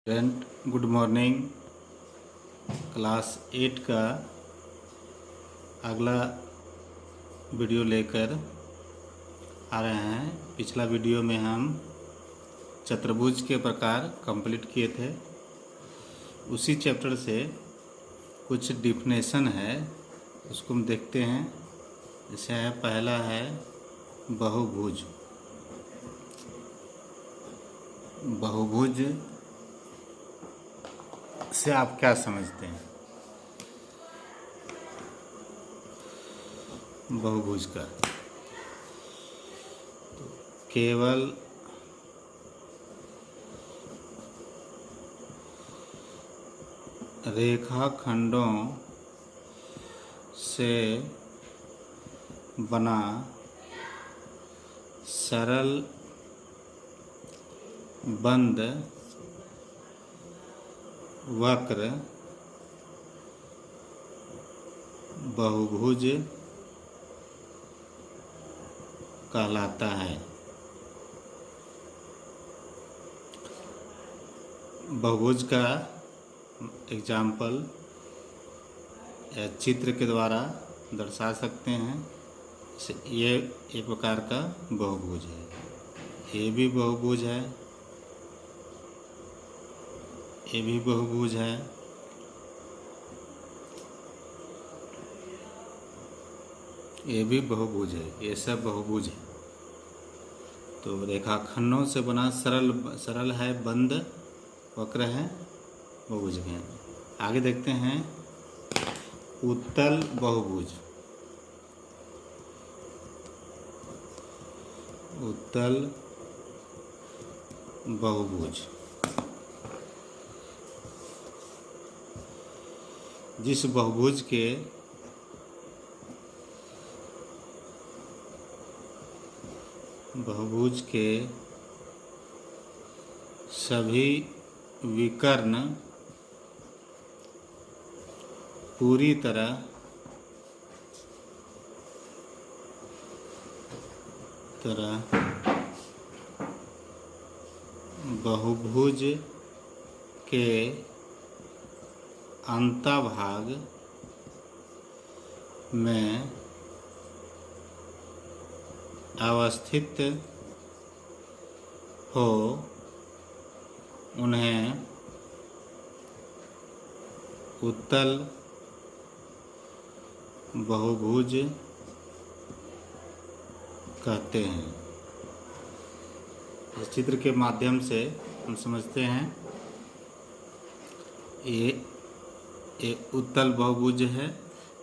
Student good morning. Class 8 का अगला video लेकर आ रहे हैं। पिछला वीडियो में हम चतुर्भुज के प्रकार कंप्लीट किए थे। उसी चैप्टर से कुछ डिफिनेशन है, उसको हम देखते हैं। जैसे है, पहला है बहुभुज। बहुभुज से आप क्या समझते हैं? बहुभुज का केवल रेखाखंडों से बना सरल बंद वक्र बहुभुज कहलाता है। बहुभुज का एग्जाम्पल या चित्र के द्वारा दर्शा सकते हैं। ये एक प्रकार का बहुभुज है, ये भी बहुभुज है, ये भी बहुभुज है, ये भी बहुभुज है, ये सब बहुभुज है। तो रेखाखंडों से बना सरल है, बंद वक्र है, बहुभुज है। आगे देखते हैं उत्तल बहुभुज। उत्तल बहुभुज जिस बहुभुज के सभी विकर्ण पूरी तरह बहुभुज के अंतभाग में अवस्थित हो, उन्हें उत्तल बहुभुज कहते हैं। इस चित्र के माध्यम से हम समझते हैं ये उत्तल बहुभुज है।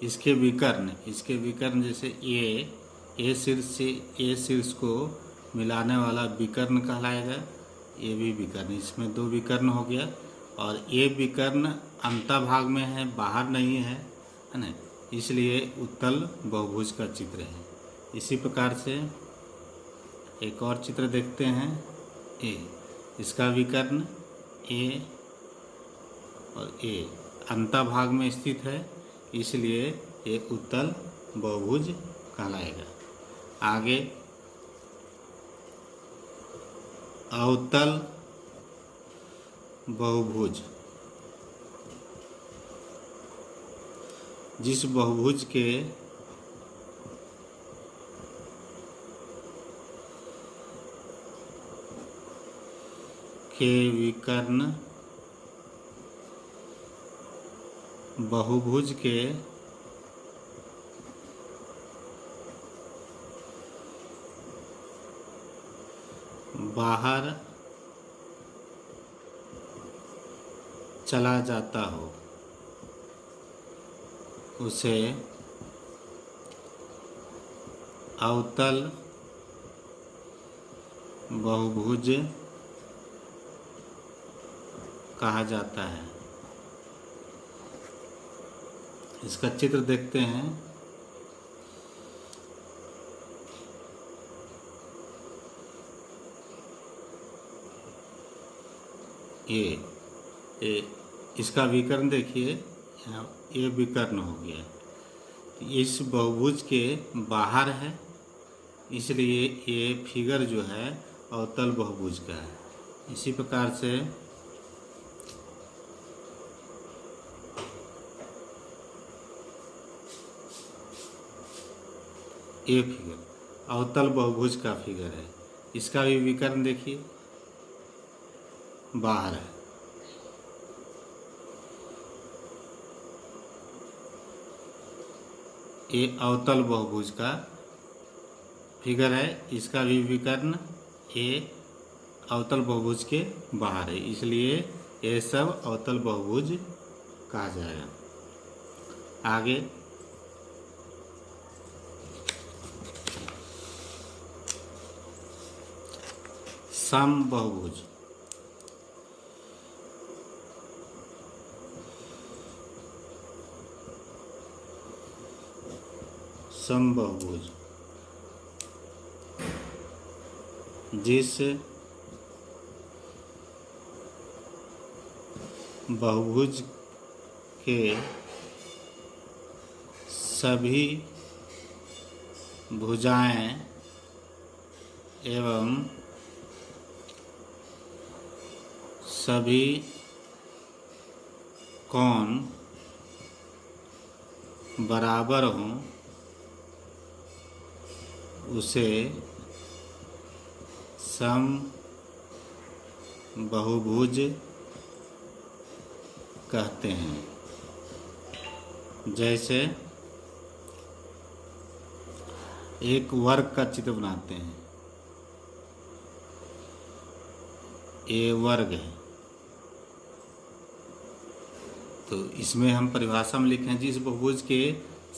इसके विकर्ण जैसे ए शीर्ष से ए शीर्ष को मिलाने वाला विकर्ण कहलाएगा। ये भी विकर्ण, इसमें दो विकर्ण हो गया, और ये विकर्ण अंतभाग में है, बाहर नहीं है ना, इसलिए उत्तल बहुभुज का चित्र है। इसी प्रकार से एक और चित्र देखते हैं। इसका विकर्ण ए और ए अंतभाग में स्थित है, इसलिए ये उत्तल बहुभुज कहलाएगा। आगे अवतल बहुभुज। जिस बहुभुज के विकर्ण बहुभुज के बाहर चला जाता हो, उसे अवतल बहुभुज कहा जाता है। इसका चित्र देखते हैं। ये इसका विकर्ण देखिए, ये विकर्ण हो गया। इस बहुभुज के बाहर है, इसलिए ये फिगर जो है अवतल बहुभुज का है। इसी प्रकार से ये फिगर अवतल बहुभुज का फिगर है। इसका भी विकर्ण देखिए बाहर है। ये अवतल बहुभुज का फिगर है, इसका भी विकर्ण ये अवतल बहुभुज के बाहर है, इसलिए ये सब अवतल बहुभुज कहा जाएगा। आगे समबहुभुज। समबहुभुज जिस बहुभुज के सभी भुजाएं एवं सभी कोण बराबर हों उसे समबहुभुज कहते हैं। जैसे एक वर्ग का चित्र बनाते हैं, ये वर्ग है, तो इसमें हम परिभाषा में लिखें जिस बहुभुज के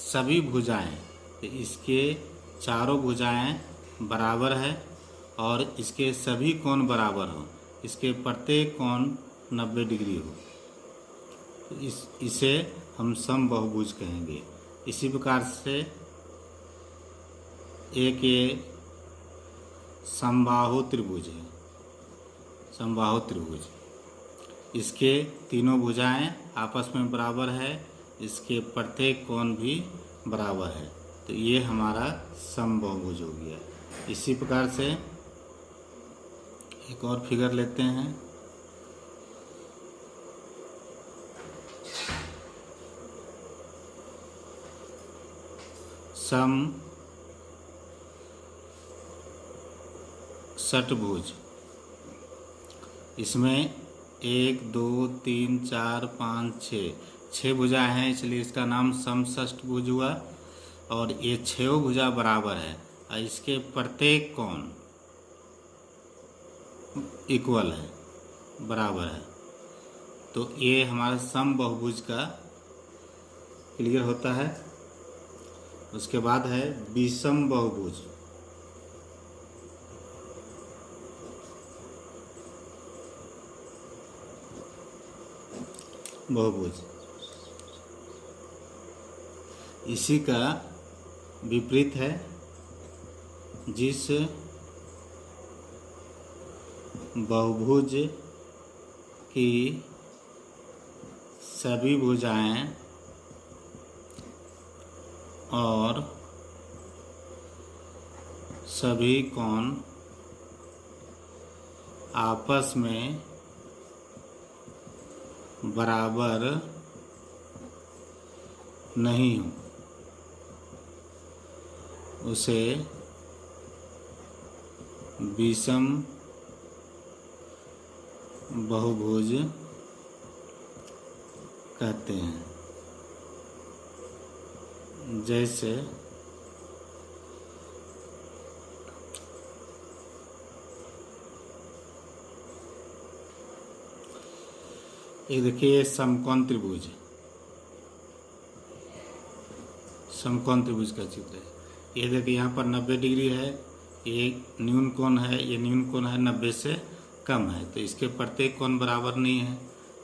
सभी भुजाएं, तो इसके चारों भुजाएं बराबर है और इसके सभी कोण बराबर हो, इसके प्रत्येक कोण 90 डिग्री हो, तो इसे हम समबहुभुज कहेंगे। इसी प्रकार से एक ये समबाहु त्रिभुज है, समबाहु त्रिभुज, इसके तीनों भुजाएं आपस में बराबर है, इसके प्रत्येक कोण भी बराबर है, तो ये हमारा समबहुभुज हो गया। इसी प्रकार से एक और फिगर लेते हैं। षटभुज, इसमें 1 2 3 4 5 6 भुजाएं हैं, इसलिए इसका नाम समषष्टभुज हुआ। और ये 6 भुजा बराबर है और इसके प्रत्येक कोण इक्वल है, बराबर है, तो ये हमारा समबहुभुज का क्लियर होता है। उसके बाद है विषम बहुभुज। बहुभुज इसी का विपरीत है, जिस बहुभुज की सभी भुजाएं और सभी कोण आपस में बराबर नहीं हो, उसे विषम बहुभुज कहते हैं। जैसे ये देखिए समकोण त्रिभुज, समकोण त्रिभुज का चित्र है। ये देखिए यहाँ पर 90 डिग्री है, ये न्यून कोण है, ये न्यून कोण है 90 से कम है, तो इसके प्रत्येक कोण बराबर नहीं है,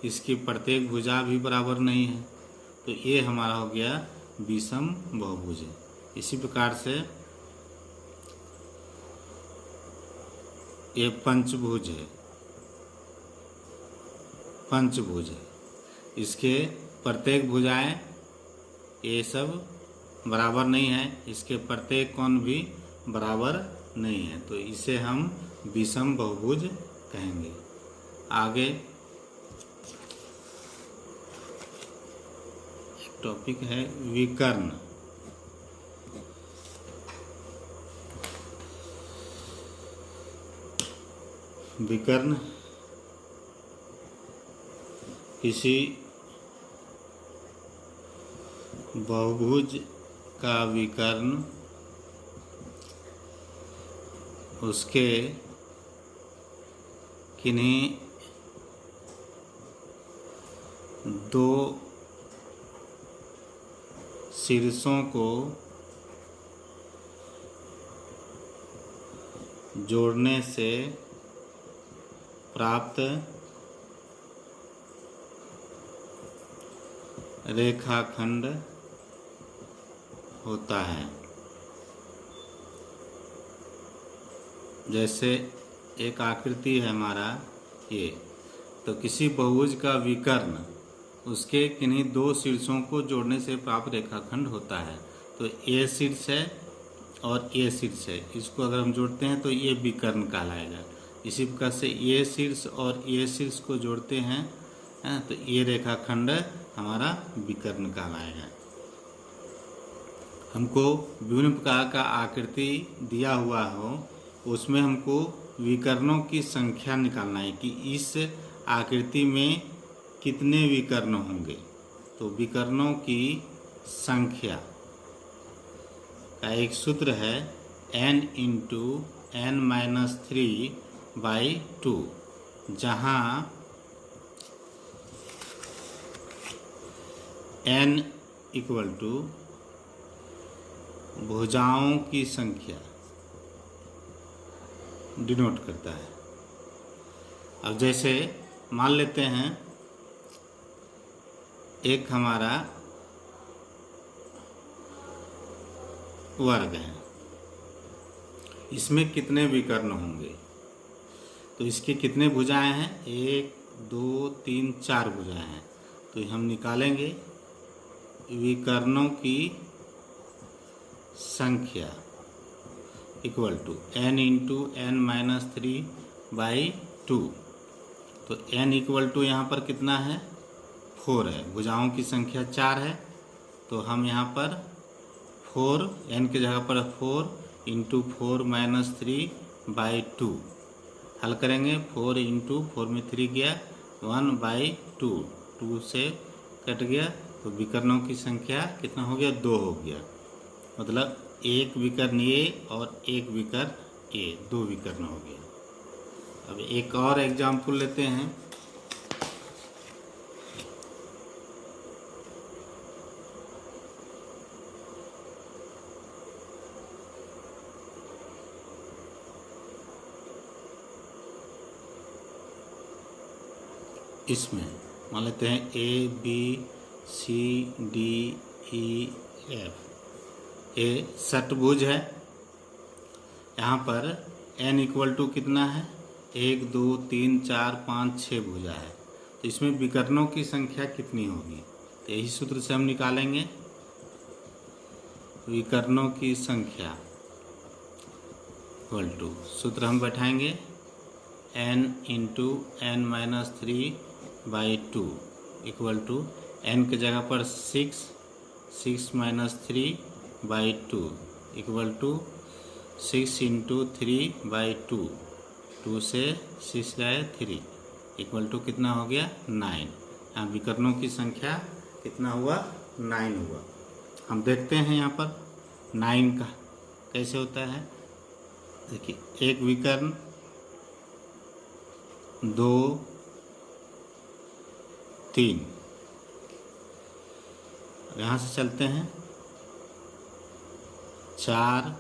इसकी प्रत्येक भुजा भी बराबर नहीं है, तो ये हमारा हो गया विषम बहुभुज। इसी प्रकार से ये पंचभुज है, पंचभुज है, इसके प्रत्येक भुजाएं ये सब बराबर नहीं है, इसके प्रत्येक कोण भी बराबर नहीं है, तो इसे हम विषम बहुभुज कहेंगे। आगे टॉपिक है विकर्ण। विकर्ण किसी बहुभुज का विकर्ण उसके किन्हीं दो शीर्षों को जोड़ने से प्राप्त रेखाखंड होता है। जैसे एक आकृति है हमारा ये, तो किसी बहुभुज का विकर्ण उसके किन्हीं दो शीर्षों को जोड़ने से प्राप्त रेखाखंड होता है। तो ए शीर्ष है और ए शीर्ष है, इसको अगर हम जोड़ते हैं तो ये विकर्ण कहलाएगा। इसी प्रकार से ए शीर्ष और ए शीर्ष को जोड़ते हैं तो ये रेखाखंड हमारा विकर्ण कहलाएगा। हमको विभिन्न प्रकार का आकृति दिया हुआ हो, उसमें हमको विकर्णों की संख्या निकालना है कि इस आकृति में कितने विकर्ण होंगे। तो विकर्णों की संख्या का एक सूत्र है n × n-3/2, जहाँ n = भुजाओं की संख्या डिनोट करता है। अब जैसे मान लेते हैं एक हमारा वर्ग है, इसमें कितने विकर्ण होंगे, तो इसके कितने भुजाएं हैं, 1 2 3 4 भुजाएं हैं। तो हम निकालेंगे विकर्णों की संख्या इक्वल टू n × n-3/2। तो n इक्वल टू यहाँ पर कितना है, 4 है, भुजाओं की संख्या 4 है। तो हम यहाँ पर 4 n की जगह पर 4 × 4-3/2 हल करेंगे। 4 × 4 में 3 गया, 1/2, 2 से कट गया, तो विकर्णों की संख्या कितना हो गया, 2 हो गया। मतलब एक विकर्ण ए और एक विकर्ण ए, 2 विकर्ण हो गया। अब एक और एग्जाम्पल लेते हैं। इसमें मान लेते हैं A B C D E F, ये षटभुज है। यहाँ पर n = कितना है, 1 2 3 4 5 6 भुजा है। तो इसमें विकर्णों की संख्या कितनी होगी, तो यही सूत्र से हम निकालेंगे। विकर्णों की संख्या इक्वल टू, सूत्र हम बैठाएंगे n × n-3/2 equal to n की जगह पर 6 3/2 इक्वल टू 6 × 3/2, 2 से 6 गए 3 इक्वल टू कितना हो गया, 9। यहाँ विकर्णों की संख्या कितना हुआ, 9 हुआ। हम देखते हैं यहाँ पर 9 का कैसे होता है। देखिए, एक विकर्ण, 2 3, यहाँ से चलते हैं 4,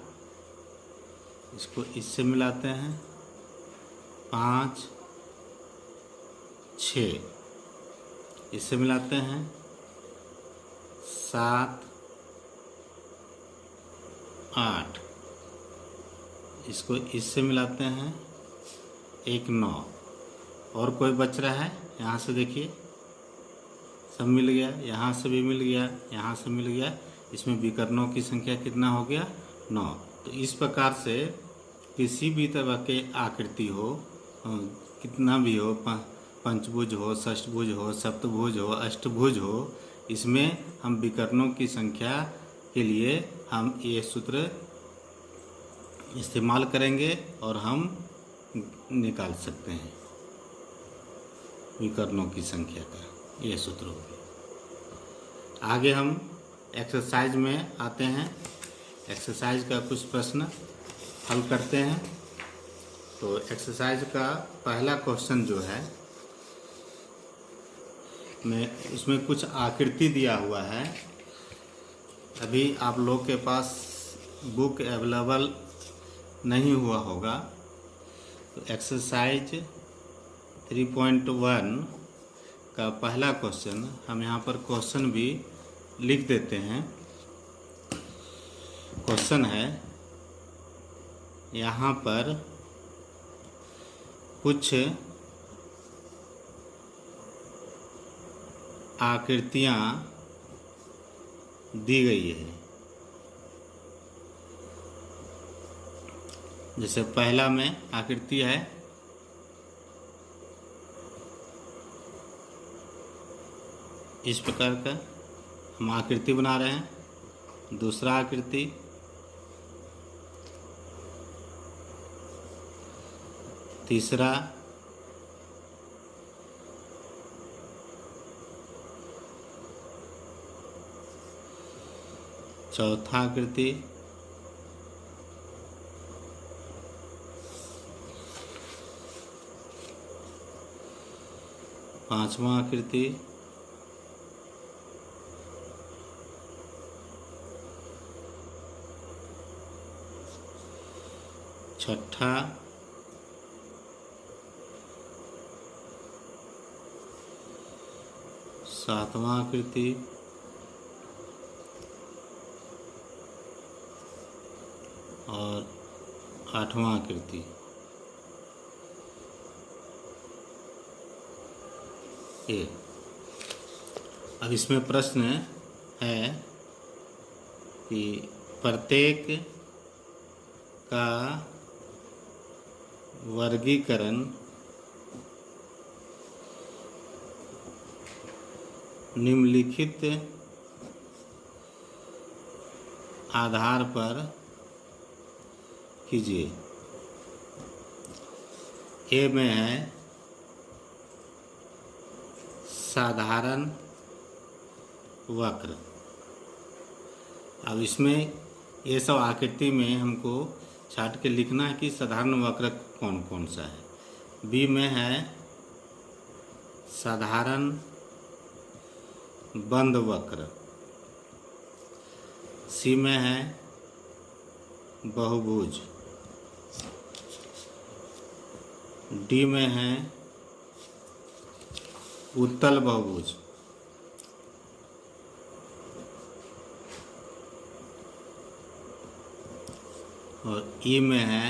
इसको इससे मिलाते हैं 5 6, इससे मिलाते हैं 7 8, इसको इससे मिलाते हैं 1 9, और कोई बच रहा है, यहाँ से देखिए सब मिल गया, यहाँ से भी मिल गया, यहाँ से मिल गया। इसमें विकर्णों की संख्या कितना हो गया, 9। तो इस प्रकार से किसी भी तरह के आकृति हो, कितना भी हो, पंचभुज हो, षष्ठभुज हो, सप्तभुज हो, अष्टभुज हो, इसमें हम विकर्णों की संख्या के लिए हम ये सूत्र इस्तेमाल करेंगे और हम निकाल सकते हैं विकर्णों की संख्या का। ये सूत्र हो गया। आगे हम एक्सरसाइज में आते हैं। एक्सरसाइज का कुछ प्रश्न हल करते हैं। तो एक्सरसाइज का पहला क्वेश्चन जो है उसमें कुछ आकृति दिया हुआ है। अभी आप लोग के पास बुक अवेलेबल नहीं हुआ होगा, तो एक्सरसाइज 3.1 का पहला क्वेश्चन हम यहाँ पर क्वेश्चन भी लिख देते हैं। क्वेश्चन है, यहाँ पर कुछ आकृतियाँ दी गई है। जैसे पहला में आकृति है इस प्रकार का, हम आकृति बना रहे हैं। दूसरा आकृति, तीसरा, चौथा आकृति, पांचवा आकृति, छठा, सातवां आकृति, और आठवां आकृति। ये अब इसमें प्रश्न है कि प्रत्येक का वर्गीकरण निम्नलिखित आधार पर कीजिए। ए में है साधारण वक्र। अब इसमें ये सब आकृति में हमको छाट के लिखना है कि साधारण वक्र कौन कौन सा है। बी में है साधारण बंद वक्र। सी में है बहुभुज। डी में है उत्तल बहुभुज। और ई में है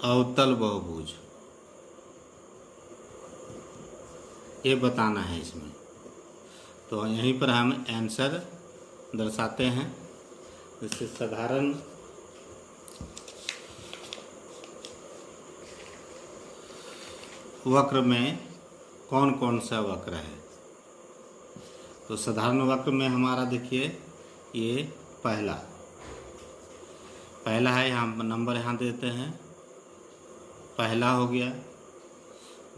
अवतल बहुभुज। ये बताना है इसमें। तो यहीं पर हम आंसर दर्शाते हैं। जैसे साधारण वक्र में कौन कौन सा वक्र है। तो साधारण वक्र में हमारा देखिए ये पहला है, यहाँ नंबर यहाँ देते हैं, पहला हो गया।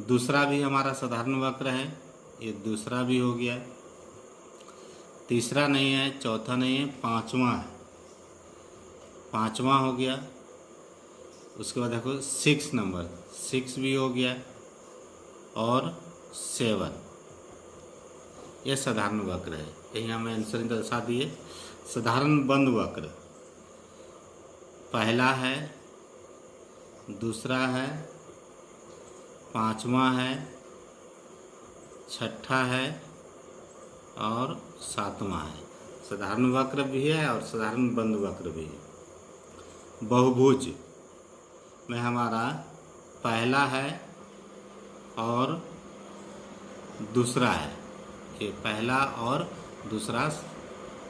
दूसरा भी हमारा साधारण वक्र है, ये दूसरा भी हो गया। तीसरा नहीं है, चौथा नहीं है, पांचवा है, पांचवा हो गया। उसके बाद देखो 6 नंबर, 6 भी हो गया। और 7, ये साधारण वक्र है। यही हमें आंसर दर्शा दिए। साधारण बंद वक्र पहला है, दूसरा है, पांचवा है, छठा है और सातवां है। साधारण वक्र भी है और साधारण बंद वक्र भी है। बहुभुज में हमारा पहला है और दूसरा है। ये पहला और दूसरा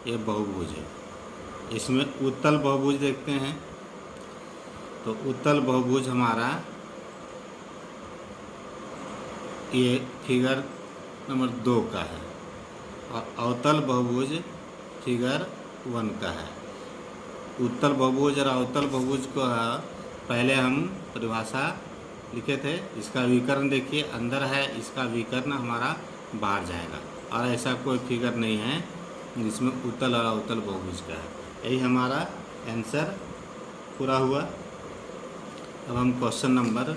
ये बहुभुज है। इसमें उत्तल बहुभुज देखते हैं। तो उत्तल बहुभुज हमारा ये फिगर नंबर 2 का है और अवतल बहुभुज फिगर 1 का है। उत्तल बहुभुज और अवतल बहुभुज को पहले हम परिभाषा लिखे थे, इसका विकर्ण देखिए अंदर है, इसका विकर्ण हमारा बाहर जाएगा, और ऐसा कोई फिगर नहीं है जिसमें उत्तल और अवतल बहुभुज का है। यही हमारा आंसर पूरा हुआ। अब हम क्वेश्चन नंबर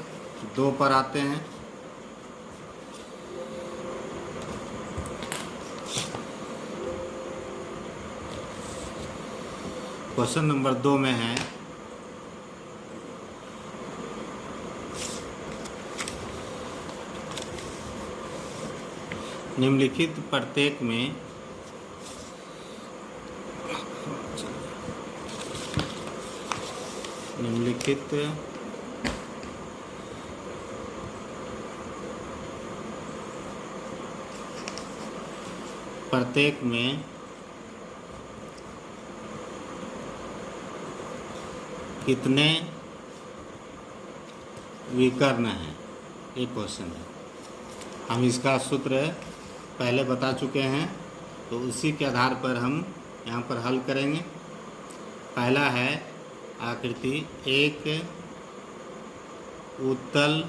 2 पर आते हैं। क्वेश्चन नंबर 2 में है निम्नलिखित प्रत्येक में कितने विकर्ण हैं, ये क्वेश्चन है। हम इसका सूत्र पहले बता चुके हैं, तो उसी के आधार पर हम यहाँ पर हल करेंगे। पहला है आकृति एक उत्तल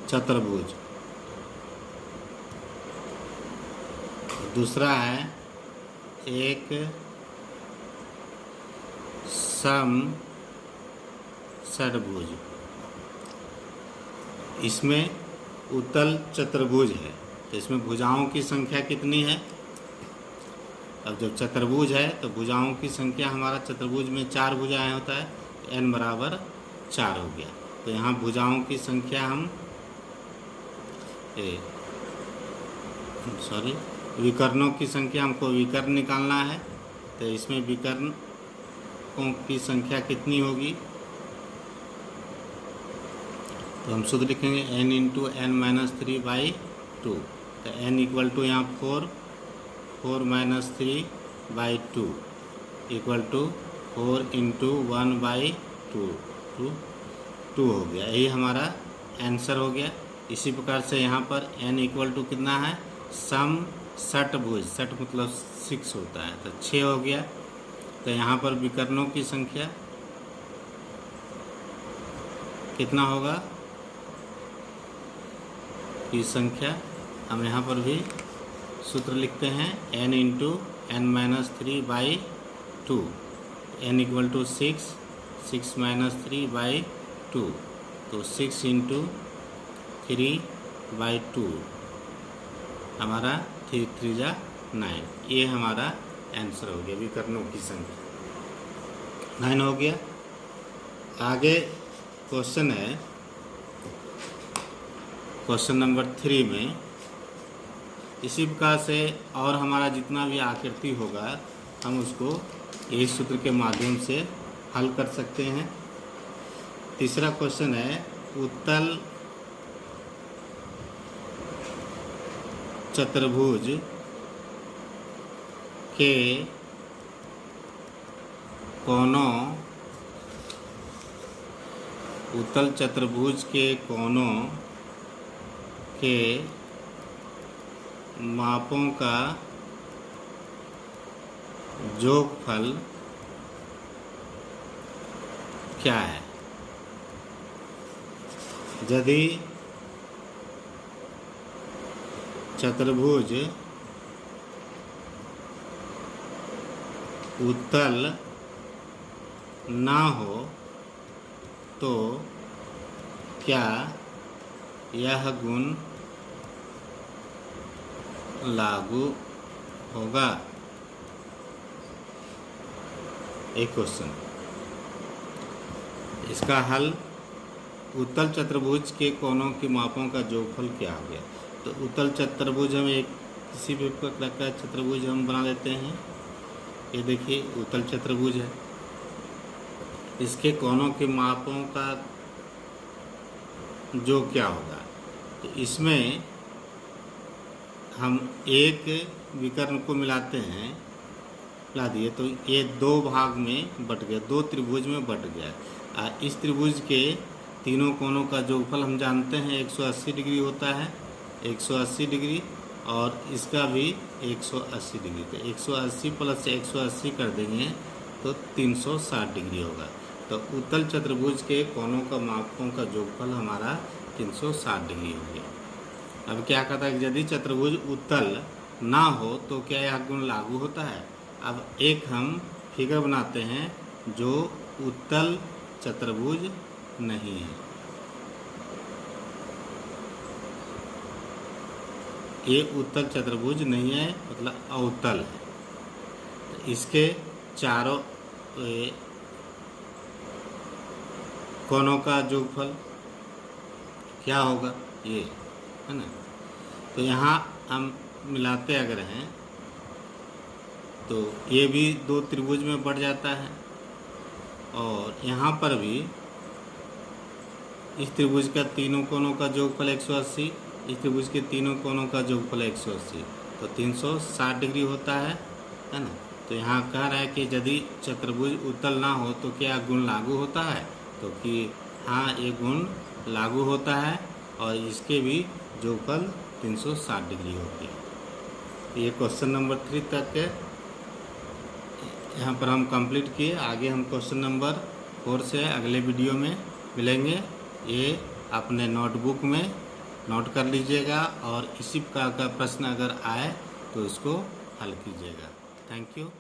चतुर्भुज, दूसरा है एक सम षटभुज। इसमें उत्तल चतुर्भुज है, तो इसमें भुजाओं की संख्या कितनी है? अब जब चतुर्भुज है तो भुजाओं की संख्या हमारा चतुर्भुज में 4 भुजाएं होता है, n बराबर 4 हो गया। तो यहाँ भुजाओं की संख्या हम विकर्णों की संख्या हमको विकर्ण निकालना है, तो इसमें विकर्णों की संख्या कितनी होगी? तो हम सूत्र लिखेंगे n इंटू n माइनस 3/2। तो n इक्वल टू यहाँ 4 माइनस 3/2 इक्वल टू 4 इंटू 1/2 2 हो गया। यही हमारा आंसर हो गया। इसी प्रकार से यहाँ पर n इक्वल टू कितना है? सम षटभुज, षट मतलब 6 होता है, तो 6 हो गया। तो यहाँ पर विकर्णों की संख्या कितना होगा? की संख्या हम यहाँ पर भी सूत्र लिखते हैं n into n minus 3/2, n equal to 6 minus 3/2, तो 6 इंटू 3/2 हमारा 3 जा 9। ये हमारा आंसर हो गया, विकर्णों की संख्या 9 हो गया। आगे क्वेश्चन है क्वेश्चन नंबर 3 में इसी प्रकार से और हमारा जितना भी आकृति होगा हम उसको यही सूत्र के माध्यम से हल कर सकते हैं। तीसरा क्वेश्चन है उत्तल चतुर्भुज के कोनों के मापों का योगफल क्या है? यदि चतुर्भुज उत्तल ना हो तो क्या यह गुण लागू होगा? एक क्वेश्चन। इसका हल उत्तल चतुर्भुज के कोनों के मापों का योगफल क्या हो गया? तो उत्तल चतुर्भुज हम एक किसी भी प्रकार का चतुर्भुज हम बना लेते हैं। ये देखिए उत्तल चतुर्भुज है, इसके कोनों के मापों का योग क्या होगा? तो इसमें हम एक विकर्ण को मिलाते हैं, मिला दिए तो ये 2 भाग में बट गया, 2 त्रिभुज में बट गया। इस त्रिभुज के तीनों कोनों का योगफल हम जानते हैं 180 डिग्री होता है, 180 डिग्री, और इसका भी 180 डिग्री। तो 180 प्लस 180 कर देंगे तो 360 डिग्री होगा। तो उत्तल चतुर्भुज के कोनों का मापों का जोगफल हमारा 360 डिग्री हो गया। अब क्या कहता है कि यदि चतुर्भुज उत्तल ना हो तो क्या यह गुण लागू होता है। अब एक हम फिगर बनाते हैं जो उत्तल चतुर्भुज नहीं है। ये उत्तल चतुर्भुज नहीं है, मतलब अवतल है। तो इसके चारों कोनों का जोगफल क्या होगा, ये है ना। तो यहाँ हम मिलाते अगर हैं तो ये भी दो त्रिभुज में बढ़ जाता है, और यहाँ पर भी इस त्रिभुज का तीनों कोनों का जोगफल 180, इस त्रिभुज के तीनों कोनों का जोगफल 180, तो 360 डिग्री होता है ना। तो यहाँ कह रहा है कि यदि चतुर्भुज उत्तल ना हो तो क्या गुण लागू होता है, तो कि हाँ ये गुण लागू होता है, और इसके भी जोगफल 360 डिग्री होती है। ये क्वेश्चन नंबर 3 तक के यहाँ पर हम कंप्लीट किए। आगे हम क्वेश्चन नंबर 4 से अगले वीडियो में मिलेंगे। ये अपने नोटबुक में नोट कर लीजिएगा, और इसी प्रकार का प्रश्न अगर आए तो इसको हल कीजिएगा। Thank you.